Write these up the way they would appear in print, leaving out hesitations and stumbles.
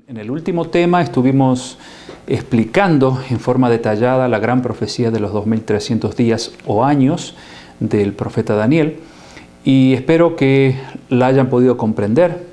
En el último tema estuvimos explicando en forma detallada la gran profecía de los 2300 días o años del profeta Daniel, y espero que la hayan podido comprender.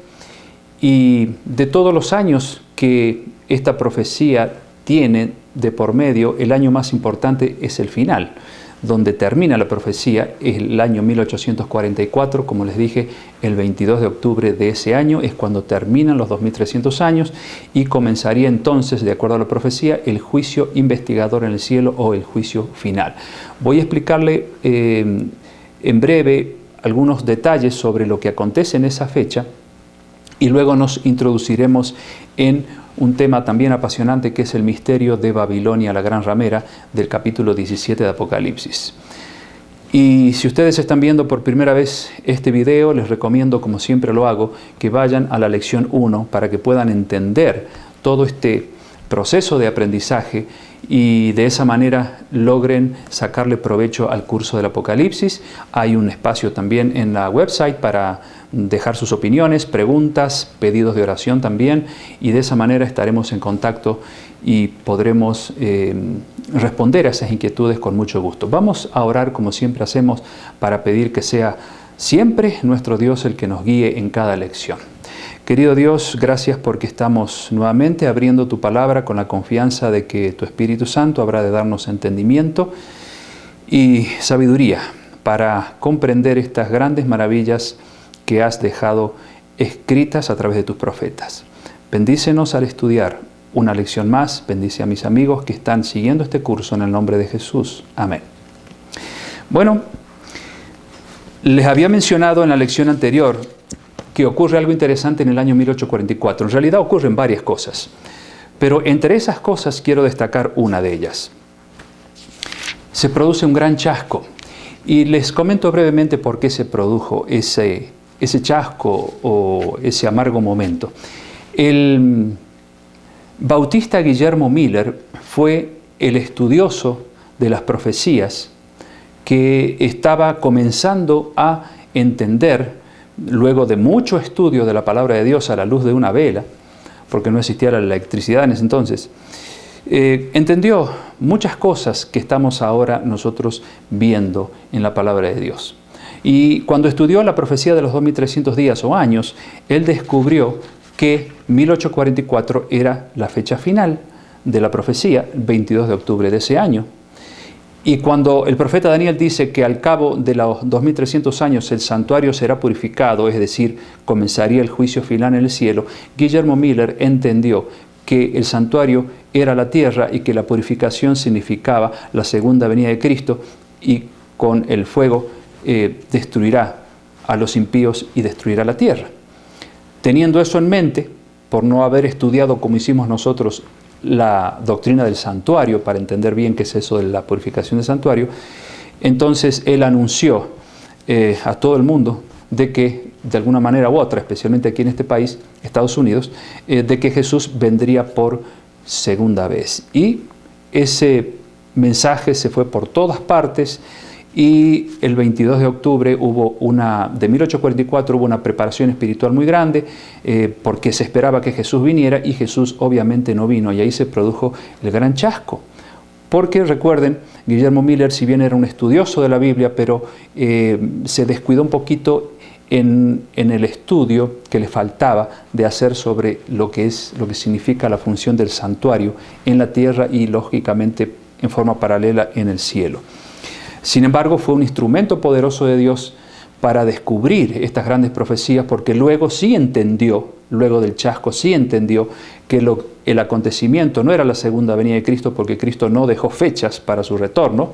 Y de todos los años que esta profecía tiene de por medio, el año más importante es el final, donde termina la profecía, es el año 1844, como les dije, el 22 de octubre de ese año es cuando terminan los 2300 años y comenzaría entonces, de acuerdo a la profecía, el juicio investigador en el cielo o el juicio final. Voy a explicarle en breve algunos detalles sobre lo que acontece en esa fecha y luego nos introduciremos en un tema también apasionante que es el misterio de Babilonia, la gran ramera, del capítulo 17 de Apocalipsis. Y si ustedes están viendo por primera vez este video, les recomiendo, como siempre lo hago, que vayan a la lección 1 para que puedan entender todo este proceso de aprendizaje y de esa manera logren sacarle provecho al curso del Apocalipsis. Hay un espacio también en la website para dejar sus opiniones, preguntas, pedidos de oración también, y de esa manera estaremos en contacto y podremos responder a esas inquietudes con mucho gusto. Vamos a orar como siempre hacemos para pedir que sea siempre nuestro Dios el que nos guíe en cada lección. Querido Dios, gracias porque estamos nuevamente abriendo tu palabra con la confianza de que tu Espíritu Santo habrá de darnos entendimiento y sabiduría para comprender estas grandes maravillas que has dejado escritas a través de tus profetas. Bendícenos al estudiar una lección más. Bendice a mis amigos que están siguiendo este curso en el nombre de Jesús. Amén. Bueno, les había mencionado en la lección anterior que ocurre algo interesante en el año 1844. En realidad ocurren varias cosas, pero entre esas cosas quiero destacar una de ellas. Se produce un gran chasco y les comento brevemente por qué se produjo ese chasco o ese amargo momento. El bautista Guillermo Miller fue el estudioso de las profecías que estaba comenzando a entender, luego de mucho estudio de la palabra de Dios a la luz de una vela, porque no existía la electricidad en ese entonces, entendió muchas cosas que estamos ahora nosotros viendo en la palabra de Dios. Y cuando estudió la profecía de los 2300 días o años, él descubrió que 1844 era la fecha final de la profecía, el 22 de octubre de ese año. Y cuando el profeta Daniel dice que al cabo de los 2300 años el santuario será purificado, es decir, comenzaría el juicio final en el cielo, Guillermo Miller entendió que el santuario era la tierra y que la purificación significaba la segunda venida de Cristo, y con el fuego destruirá a los impíos y destruirá la tierra. Teniendo eso en mente, por no haber estudiado como hicimos nosotros la doctrina del santuario, para entender bien qué es eso de la purificación del santuario, entonces él anunció a todo el mundo de que, de alguna manera u otra, especialmente aquí en este país, Estados Unidos, de que Jesús vendría por segunda vez. Y ese mensaje se fue por todas partes. Y el 22 de octubre de 1844 hubo una preparación espiritual muy grande porque se esperaba que Jesús viniera y Jesús obviamente no vino, y ahí se produjo el gran chasco. Porque recuerden, Guillermo Miller, si bien era un estudioso de la Biblia, pero se descuidó un poquito en el estudio que le faltaba de hacer sobre lo que significa la función del santuario en la tierra y lógicamente en forma paralela en el cielo. Sin embargo, fue un instrumento poderoso de Dios para descubrir estas grandes profecías, porque luego sí entendió, luego del chasco sí entendió que el acontecimiento no era la segunda venida de Cristo, porque Cristo no dejó fechas para su retorno,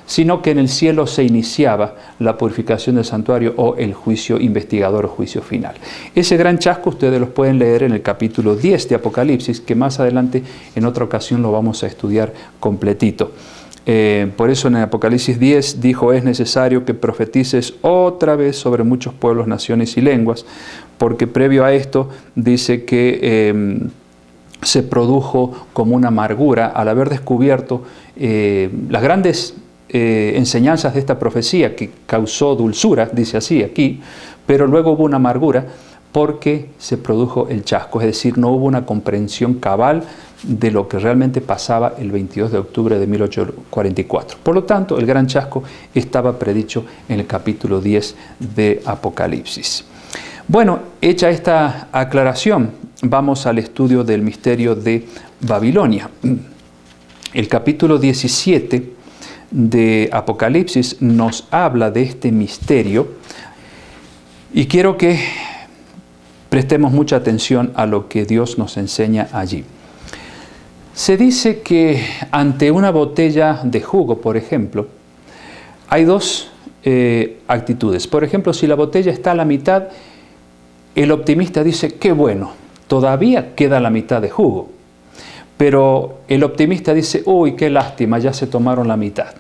sino que en el cielo se iniciaba la purificación del santuario o el juicio investigador o juicio final. Ese gran chasco ustedes los pueden leer en el capítulo 10 de Apocalipsis, que más adelante en otra ocasión lo vamos a estudiar completito. Por eso en el Apocalipsis 10 dijo: es necesario que profetices otra vez sobre muchos pueblos, naciones y lenguas, porque previo a esto dice que se produjo como una amargura al haber descubierto las grandes enseñanzas de esta profecía, que causó dulzura, dice así aquí, pero luego hubo una amargura porque se produjo el chasco, es decir, no hubo una comprensión cabal de lo que realmente pasaba el 22 de octubre de 1844. Por lo tanto, el gran chasco estaba predicho en el capítulo 10 de Apocalipsis. Bueno, hecha esta aclaración, vamos al estudio del misterio de Babilonia. El capítulo 17 de Apocalipsis nos habla de este misterio y quiero que prestemos mucha atención a lo que Dios nos enseña allí. Se dice que ante una botella de jugo, por ejemplo, hay dos actitudes. Por ejemplo, si la botella está a la mitad, el optimista dice, qué bueno, todavía queda la mitad de jugo. Pero el optimista dice, uy, qué lástima, ya se tomaron la mitad.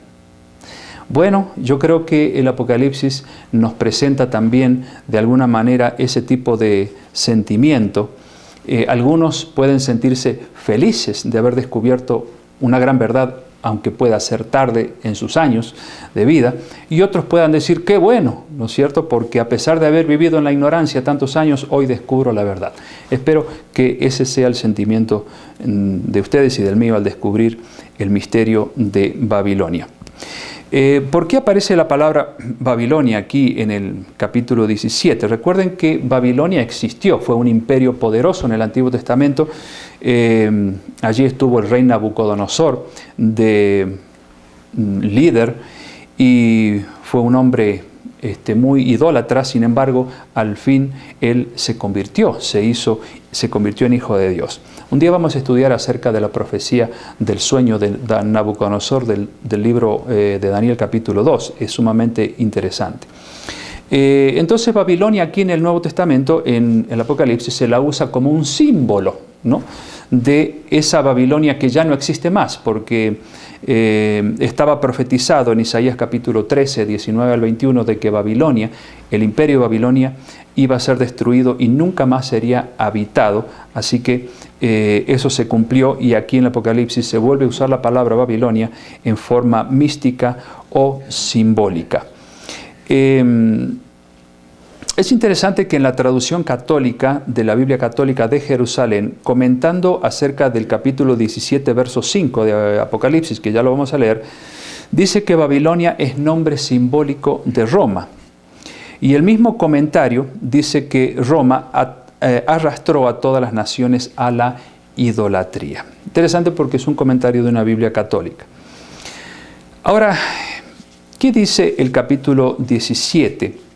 Bueno, yo creo que el Apocalipsis nos presenta también de alguna manera ese tipo de sentimiento. Algunos pueden sentirse felices de haber descubierto una gran verdad, aunque pueda ser tarde en sus años de vida, y otros puedan decir, qué bueno, ¿no es cierto? Porque a pesar de haber vivido en la ignorancia tantos años, hoy descubro la verdad. Espero que ese sea el sentimiento de ustedes y del mío al descubrir el misterio de Babilonia. ¿Por qué aparece la palabra Babilonia aquí en el capítulo 17? Recuerden que Babilonia existió, fue un imperio poderoso en el Antiguo Testamento. Allí estuvo el rey Nabucodonosor de líder y fue un hombre muy idólatra. Sin embargo, al fin él se convirtió en hijo de Dios. Un día vamos a estudiar acerca de la profecía del sueño de Nabucodonosor del libro de Daniel capítulo 2. Es sumamente interesante. Entonces Babilonia aquí en el Nuevo Testamento, en el Apocalipsis, se la usa como un símbolo, ¿no?, de esa Babilonia que ya no existe más, porque estaba profetizado en Isaías capítulo 13, 19 al 21, de que Babilonia, el imperio de Babilonia, iba a ser destruido y nunca más sería habitado. Así que eso se cumplió y aquí en el Apocalipsis se vuelve a usar la palabra Babilonia en forma mística o simbólica. Es interesante que en la traducción católica de la Biblia Católica de Jerusalén, comentando acerca del capítulo 17, verso 5 de Apocalipsis, que ya lo vamos a leer, dice que Babilonia es nombre simbólico de Roma. Y el mismo comentario dice que Roma arrastró a todas las naciones a la idolatría. Interesante porque es un comentario de una Biblia católica. Ahora, ¿qué dice el capítulo 17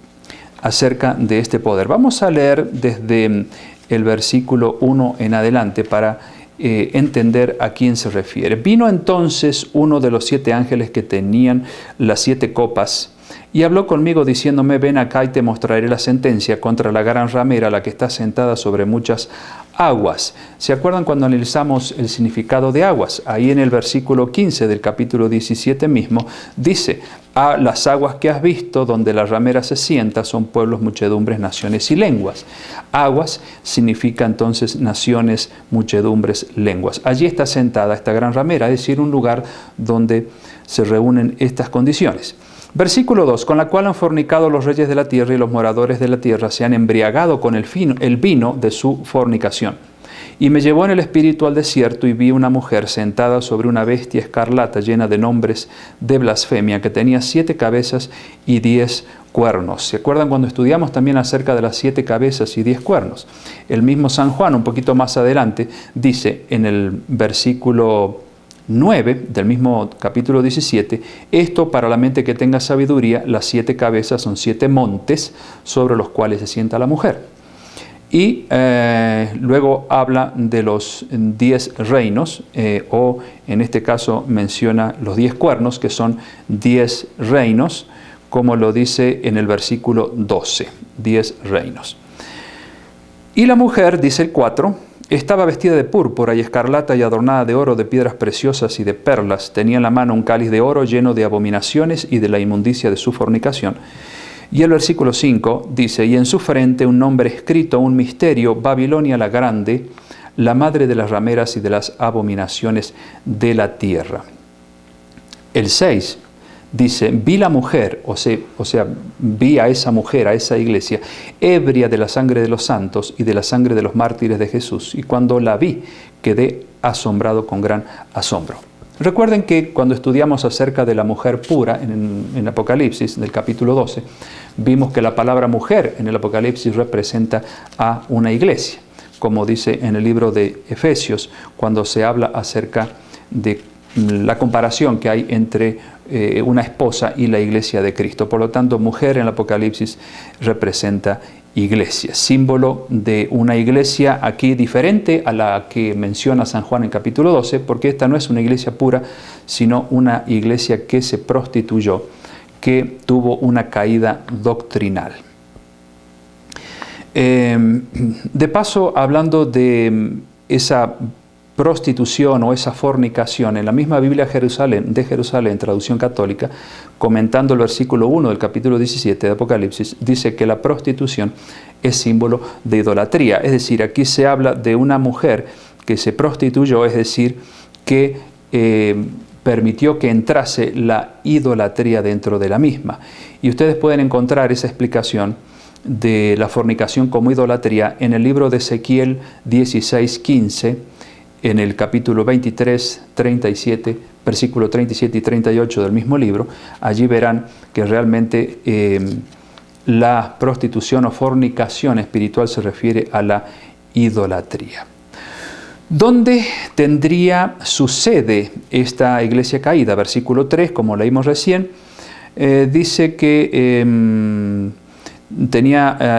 acerca de este poder? Vamos a leer desde el versículo 1 en adelante para entender a quién se refiere. Vino entonces uno de los 7 ángeles que tenían las 7 copas y habló conmigo diciéndome, ven acá y te mostraré la sentencia contra la gran ramera, la que está sentada sobre muchas aguas. ¿Se acuerdan cuando analizamos el significado de aguas? Ahí en el versículo 15 del capítulo 17 mismo dice, a las aguas que has visto donde la ramera se sienta son pueblos, muchedumbres, naciones y lenguas. Aguas significa entonces naciones, muchedumbres, lenguas. Allí está sentada esta gran ramera, es decir, un lugar donde se reúnen estas condiciones. Versículo 2, con la cual han fornicado los reyes de la tierra y los moradores de la tierra se han embriagado con el vino de su fornicación. Y me llevó en el espíritu al desierto y vi una mujer sentada sobre una bestia escarlata llena de nombres de blasfemia que tenía 7 cabezas y 10 cuernos. ¿Se acuerdan cuando estudiamos también acerca de las 7 cabezas y 10 cuernos? El mismo San Juan, un poquito más adelante, dice en el versículo 9 del mismo capítulo 17, esto para la mente que tenga sabiduría, las 7 cabezas son 7 montes sobre los cuales se sienta la mujer. Y luego habla de los 10 reinos, o en este caso menciona los 10 cuernos, que son 10 reinos, como lo dice en el versículo 12, 10 reinos. Y la mujer, dice el 4, estaba vestida de púrpura y escarlata y adornada de oro, de piedras preciosas y de perlas. Tenía en la mano un cáliz de oro lleno de abominaciones y de la inmundicia de su fornicación. Y el versículo 5 dice, y en su frente un nombre escrito, un misterio, Babilonia la grande, la madre de las rameras y de las abominaciones de la tierra. El 6 dice, vi la mujer, o sea, vi a esa mujer, a esa iglesia, ebria de la sangre de los santos y de la sangre de los mártires de Jesús. Y cuando la vi, quedé asombrado con gran asombro. Recuerden que cuando estudiamos acerca de la mujer pura en Apocalipsis, del capítulo 12, vimos que la palabra mujer en el Apocalipsis representa a una iglesia, como dice en el libro de Efesios, cuando se habla acerca de la comparación que hay entre una esposa y la iglesia de Cristo. Por lo tanto, mujer en el Apocalipsis representa iglesia, símbolo de una iglesia aquí diferente a la que menciona San Juan en capítulo 12, porque esta no es una iglesia pura, sino una iglesia que se prostituyó, que tuvo una caída doctrinal. De paso, hablando de esa prostitución o esa fornicación, en la misma Biblia de Jerusalén, traducción católica, comentando el versículo 1 del capítulo 17 de Apocalipsis, dice que la prostitución es símbolo de idolatría. Es decir, aquí se habla de una mujer que se prostituyó, es decir, que permitió que entrase la idolatría dentro de la misma. Y ustedes pueden encontrar esa explicación de la fornicación como idolatría en el libro de Ezequiel 16:15, en el capítulo 23, 37, versículo 37 y 38 del mismo libro. Allí verán que realmente la prostitución o fornicación espiritual se refiere a la idolatría. ¿Dónde tendría su sede esta iglesia caída? Versículo 3, como leímos recién, dice que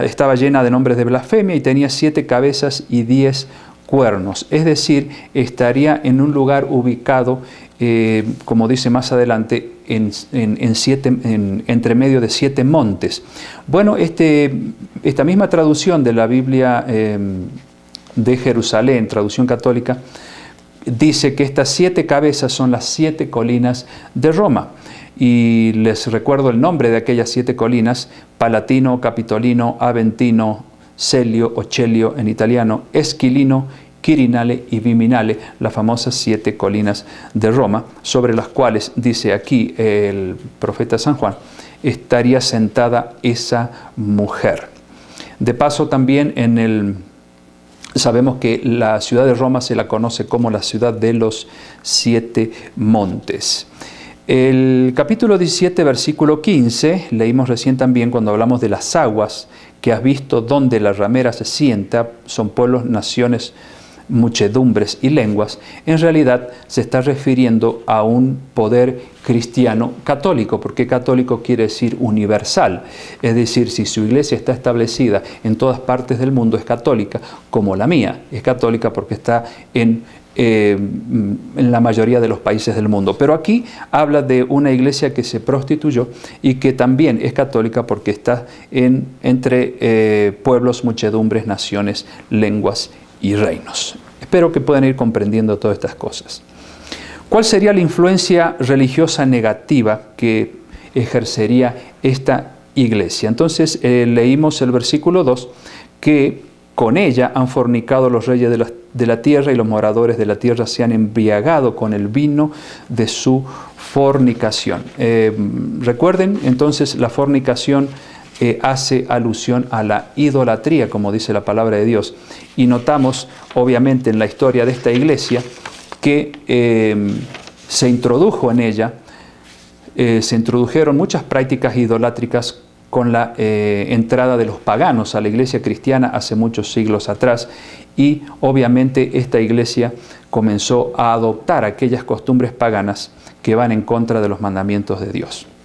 estaba llena de nombres de blasfemia y tenía 7 cabezas y 10 cuernos, es decir, estaría en un lugar ubicado, como dice más adelante, entre medio de 7 montes. Bueno, esta misma traducción de la Biblia de Jerusalén, traducción católica, dice que estas 7 cabezas son las 7 colinas de Roma. Y les recuerdo el nombre de aquellas 7 colinas: Palatino, Capitolino, Aventino, Celio o Celio en italiano, Esquilino, Quirinale y Viminale, las famosas 7 colinas de Roma, sobre las cuales, dice aquí el profeta San Juan, estaría sentada esa mujer. De paso, también sabemos que la ciudad de Roma se la conoce como la ciudad de los 7 montes. El capítulo 17, versículo 15, leímos recién también cuando hablamos de las aguas que has visto donde la ramera se sienta, son pueblos, naciones, muchedumbres y lenguas. En realidad se está refiriendo a un poder cristiano católico, porque católico quiere decir universal. Es decir, si su iglesia está establecida en todas partes del mundo, es católica, como la mía. Es católica porque está en la mayoría de los países del mundo. Pero aquí habla de una iglesia que se prostituyó y que también es católica porque está entre pueblos, muchedumbres, naciones, lenguas y reinos. Espero que puedan ir comprendiendo todas estas cosas. ¿Cuál sería la influencia religiosa negativa que ejercería esta iglesia? Entonces leímos el versículo 2, que con ella han fornicado los reyes de la tierra y los moradores de la tierra se han embriagado con el vino de su fornicación. Recuerden, entonces, la fornicación hace alusión a la idolatría, como dice la palabra de Dios. Y notamos, obviamente, en la historia de esta iglesia que se introdujo en ella, se introdujeron muchas prácticas idolátricas con la entrada de los paganos a la iglesia cristiana hace muchos siglos atrás, y obviamente esta iglesia comenzó a adoptar aquellas costumbres paganas que van en contra de los mandamientos de Dios.